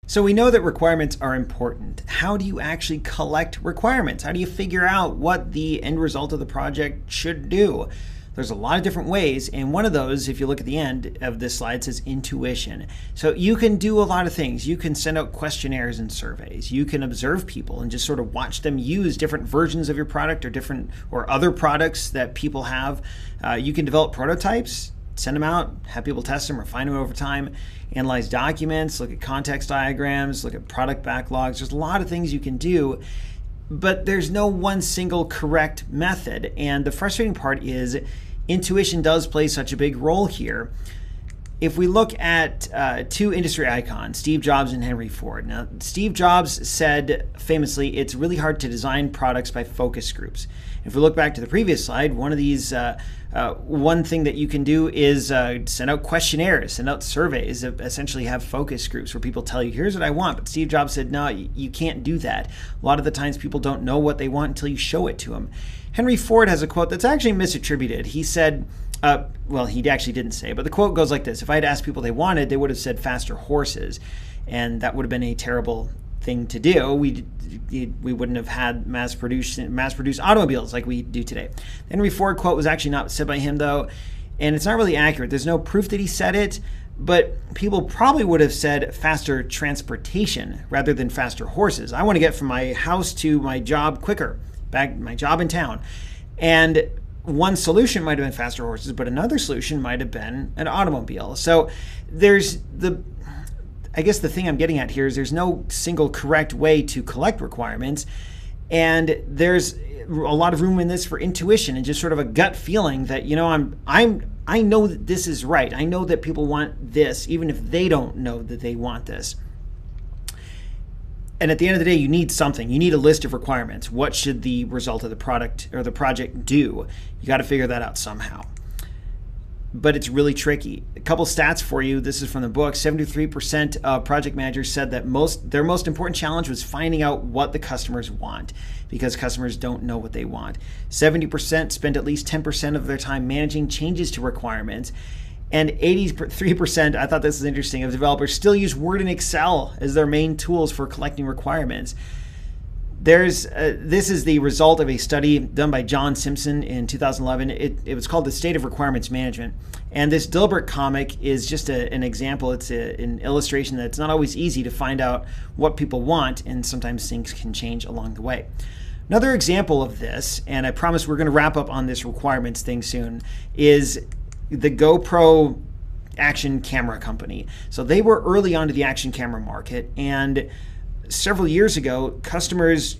So we know that requirements are important. How do you actually collect requirements? How do you figure out what the end result of the project should do? There's a lot of different ways, and one of those, if you look at the end of this slide, says intuition. So you can do a lot of things. You can send out questionnaires and surveys. You can observe people and just sort of watch them use different versions of your product or other products that people have. You can develop prototypes, send them out, have people test them, refine them over time, analyze documents, look at context diagrams, look at product backlogs. There's a lot of things you can do, but there's no one single correct method. And the frustrating part is intuition does play such a big role here. If we look at two industry icons, Steve Jobs and Henry Ford. Now, Steve Jobs said famously, it's really hard to design products by focus groups. If we look back to the previous slide, one thing that you can do is send out questionnaires, send out surveys, essentially have focus groups where people tell you, here's what I want. But Steve Jobs said, no, you can't do that. A lot of the times people don't know what they want until you show it to them. Henry Ford has a quote that's actually misattributed. He said, well, he actually didn't say, but the quote goes like this: if I had asked people they wanted, they would have said faster horses. And that would have been a terrible thing to do. We wouldn't have had mass-produced automobiles like we do today. The Henry Ford quote was actually not said by him, though, and it's not really accurate. There's no proof that he said it, but people probably would have said faster transportation rather than faster horses. I want to get from my house to my job quicker, back my job in town. And one solution might have been faster horses, but another solution might have been an automobile. So I guess the thing I'm getting at here is there's no single correct way to collect requirements, and there's a lot of room in this for intuition and just sort of a gut feeling that, I know that this is right. I know that people want this, even if they don't know that they want this. And at the end of the day, you need something. You need a list of requirements. What should the result of the product or the project do? You got to figure that out somehow. But it's really tricky. A couple stats for you. This is from the book. 73% of project managers said that their most important challenge was finding out what the customers want, because customers don't know what they want. 70% spend at least 10% of their time managing changes to requirements. And 83%, I thought this was interesting, of developers still use Word and Excel as their main tools for collecting requirements. This is the result of a study done by John Simpson in 2011. It was called The State of Requirements Management. And this Dilbert comic is just an example. It's an illustration that it's not always easy to find out what people want, and sometimes things can change along the way. Another example of this, and I promise we're going to wrap up on this requirements thing soon, is the GoPro action camera company. So they were early onto the action camera market, and several years ago, customers,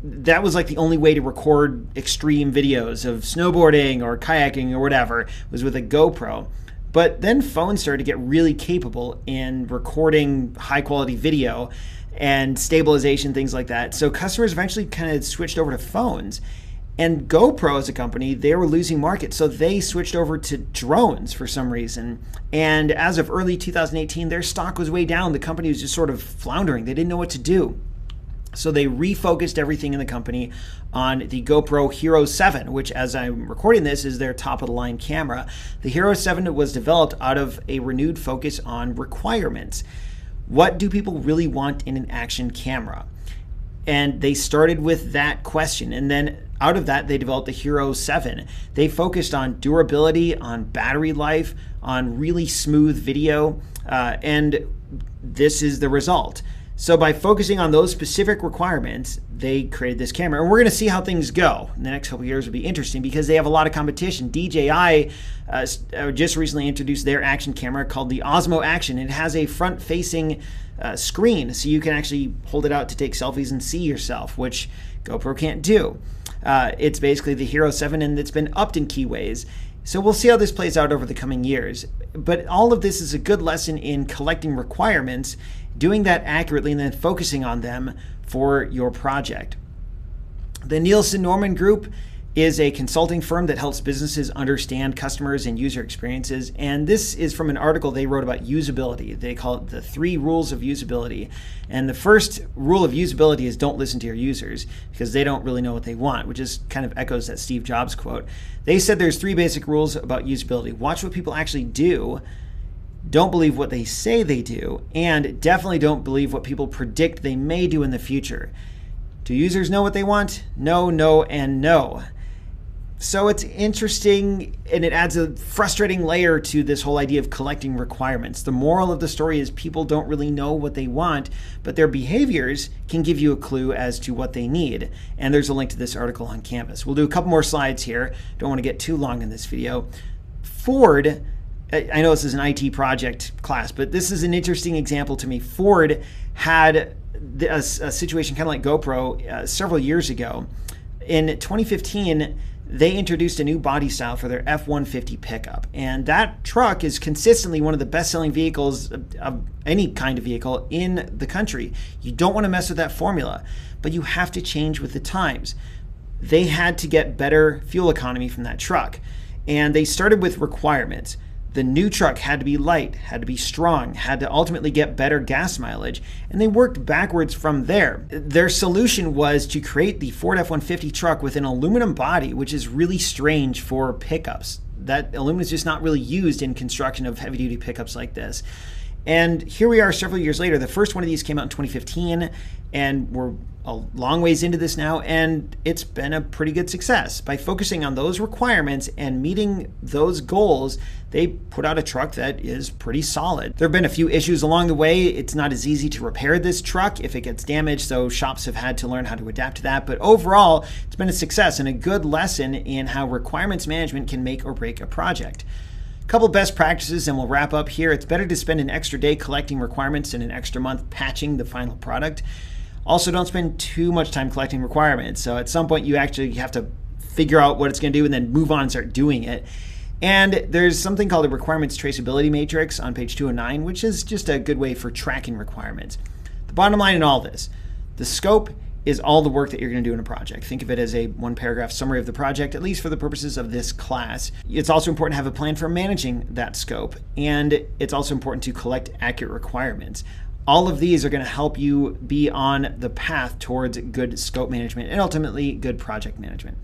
that was like the only way to record extreme videos of snowboarding or kayaking or whatever, was with a GoPro. But then phones started to get really capable in recording high quality video and stabilization, things like that. So customers eventually kind of switched over to phones. And GoPro as a company, they were losing market, so they switched over to drones for some reason. And as of early 2018, their stock was way down. The company was just sort of floundering. They didn't know what to do. So they refocused everything in the company on the GoPro Hero 7, which, as I'm recording this, is their top-of-the-line camera. The Hero 7 was developed out of a renewed focus on requirements. What do people really want in an action camera? And they started with that question, and then out of that, they developed the Hero 7. They focused on durability, on battery life, on really smooth video, and this is the result. So by focusing on those specific requirements, they created this camera. And we're going to see how things go in the next couple of years. Will be interesting because they have a lot of competition. DJI just recently introduced their action camera called the Osmo Action. It has a front-facing screen, so you can actually hold it out to take selfies and see yourself, which GoPro can't do. It's basically the Hero 7, and it's been upped in key ways. So we'll see how this plays out over the coming years. But all of this is a good lesson in collecting requirements, doing that accurately, and then focusing on them for your project. The Nielsen Norman Group is a consulting firm that helps businesses understand customers and user experiences. And this is from an article they wrote about usability. They call it the 3 rules of usability. And the first rule of usability is don't listen to your users because they don't really know what they want, which is kind of echoes that Steve Jobs quote. They said there's 3 basic rules about usability. Watch what people actually do. Don't believe what they say they do, and definitely don't believe what people predict they may do in the future. Do users know what they want? No, no, and no. So it's interesting, and it adds a frustrating layer to this whole idea of collecting requirements. The moral of the story is people don't really know what they want, but their behaviors can give you a clue as to what they need. And there's a link to this article on Canvas. We'll do a couple more slides here. Don't want to get too long in this video. Ford, I know this is an IT project class, but this is an interesting example to me. Ford had a situation kind of like GoPro several years ago. In 2015, they introduced a new body style for their F-150 pickup. And that truck is consistently one of the best-selling vehicles of any kind of vehicle in the country. You don't want to mess with that formula, but you have to change with the times. They had to get better fuel economy from that truck. And they started with requirements. The new truck had to be light, had to be strong, had to ultimately get better gas mileage, and they worked backwards from there. Their solution was to create the Ford F-150 truck with an aluminum body, which is really strange for pickups. That aluminum is just not really used in construction of heavy-duty pickups like this. And here we are several years later. The first one of these came out in 2015, and we're a long ways into this now, and it's been a pretty good success. By focusing on those requirements and meeting those goals, they put out a truck that is pretty solid. There have been a few issues along the way. It's not as easy to repair this truck if it gets damaged, so shops have had to learn how to adapt to that. But overall, it's been a success and a good lesson in how requirements management can make or break a project. Couple best practices and we'll wrap up here. It's better to spend an extra day collecting requirements than an extra month patching the final product. Also, don't spend too much time collecting requirements. So at some point you actually have to figure out what it's going to do and then move on and start doing it. And there's something called a requirements traceability matrix on page 209, which is just a good way for tracking requirements. The bottom line in all this, the scope is all the work that you're going to do in a project. Think of it as a one-paragraph summary of the project, at least for the purposes of this class. It's also important to have a plan for managing that scope, and it's also important to collect accurate requirements. All of these are going to help you be on the path towards good scope management and ultimately good project management.